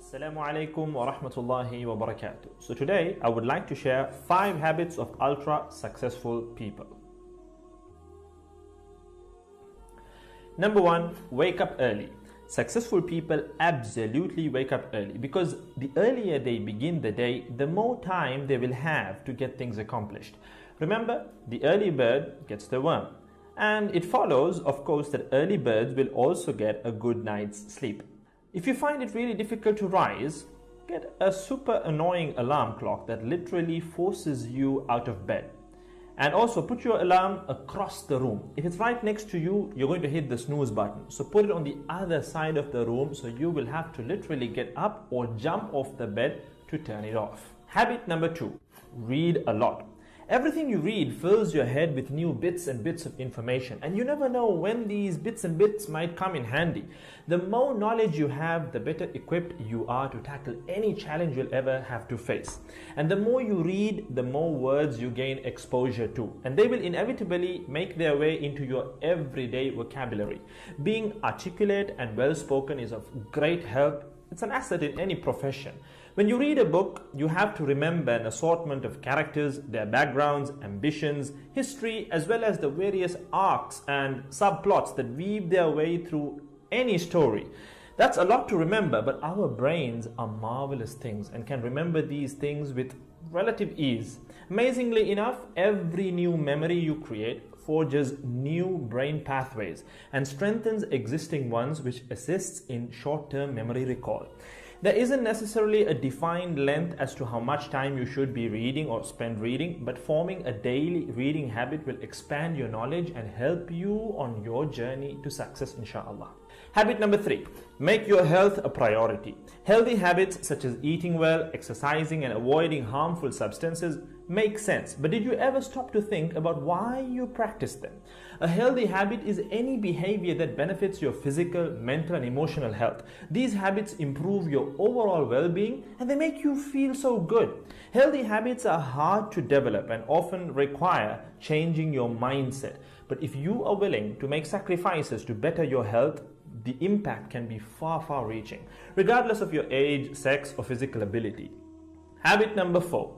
Assalaamu Alaikum wa Rahmatullahi wa Barakaathuhu. So today I would like to share 5 habits of ultra successful people. Number 1, wake up early. Successful people absolutely wake up early because the earlier they begin the day, the more time they will have to get things accomplished. Remember, the early bird gets the worm. And it follows, of course, that early birds will also get a good night's sleep. If you find it really difficult to rise, get a super annoying alarm clock that literally forces you out of bed. And also put your alarm across the room. If it's right next to you, you're going to hit the snooze button. So put it on the other side of the room so you will have to literally get up or jump off the bed to turn it off. Habit number 2, read a lot. Everything you read fills your head with new bits and bits of information, and you never know when these bits and bits might come in handy. The more knowledge you have, the better equipped you are to tackle any challenge you'll ever have to face. And the more you read, the more words you gain exposure to, and they will inevitably make their way into your everyday vocabulary. Being articulate and well-spoken is of great help. It's an asset in any profession. When you read a book, you have to remember an assortment of characters, their backgrounds, ambitions, history, as well as the various arcs and subplots that weave their way through any story. That's a lot to remember, but our brains are marvelous things and can remember these things with relative ease. Amazingly enough, every new memory you create forges new brain pathways and strengthens existing ones, which assists in short-term memory recall. There isn't necessarily a defined length as to how much time you should be reading or spend reading, but forming a daily reading habit will expand your knowledge and help you on your journey to success, inshallah. Habit number 3, make your health a priority. Healthy habits such as eating well, exercising, and avoiding harmful substances make sense, but did you ever stop to think about why you practice them? A healthy habit is any behavior that benefits your physical, mental, and emotional health. These habits improve your overall well-being and they make you feel so good. Healthy habits are hard to develop and often require changing your mindset. But if you are willing to make sacrifices to better your health, the impact can be far reaching, regardless of your age, sex, or physical ability. Habit number 4.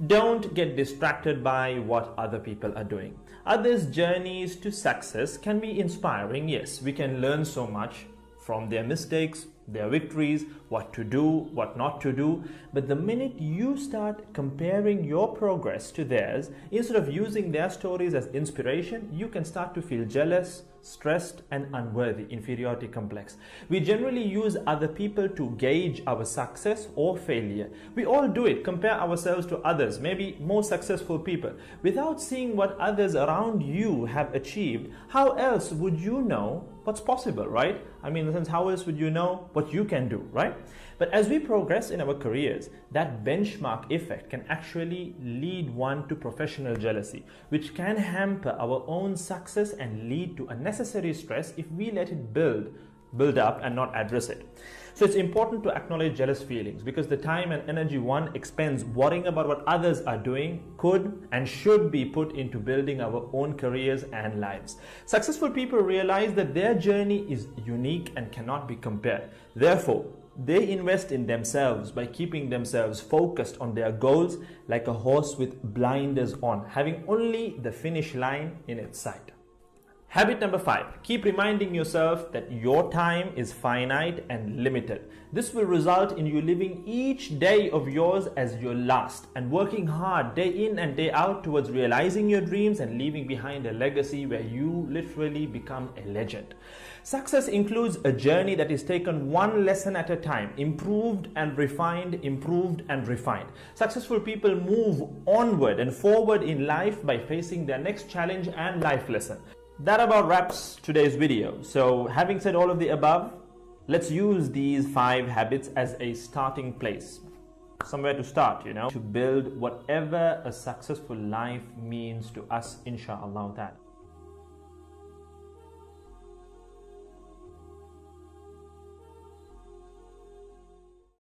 Don't get distracted by what other people are doing. Others' journeys to success can be inspiring, yes. We can learn so much from their mistakes, their victories, what to do, what not to do. But the minute you start comparing your progress to theirs, instead of using their stories as inspiration, you can start to feel jealous, stressed, and unworthy, inferiority complex. We generally use other people to gauge our success or failure. We all do it, compare ourselves to others, maybe more successful people. Without seeing what others around you have achieved, how else would you know what's possible, right? I mean, in the sense, how else would you know what you can do, right? But as we progress in our careers, that benchmark effect can actually lead one to professional jealousy, which can hamper our own success and lead to unnecessary stress if we let it build up and not address it. So it's important to acknowledge jealous feelings because the time and energy one expends worrying about what others are doing could and should be put into building our own careers and lives. Successful people realize that their journey is unique and cannot be compared. Therefore, they invest in themselves by keeping themselves focused on their goals like a horse with blinders on, having only the finish line in its sight. Habit number 5, keep reminding yourself that your time is finite and limited. This will result in you living each day of yours as your last and working hard day in and day out towards realizing your dreams and leaving behind a legacy where you literally become a legend. Success includes a journey that is taken one lesson at a time, improved and refined, improved and refined. Successful people move onward and forward in life by facing their next challenge and life lesson. That about wraps today's video. So having said all of the above, let's use these 5 habits as a starting place. Somewhere to start, to build whatever a successful life means to us, inshallah.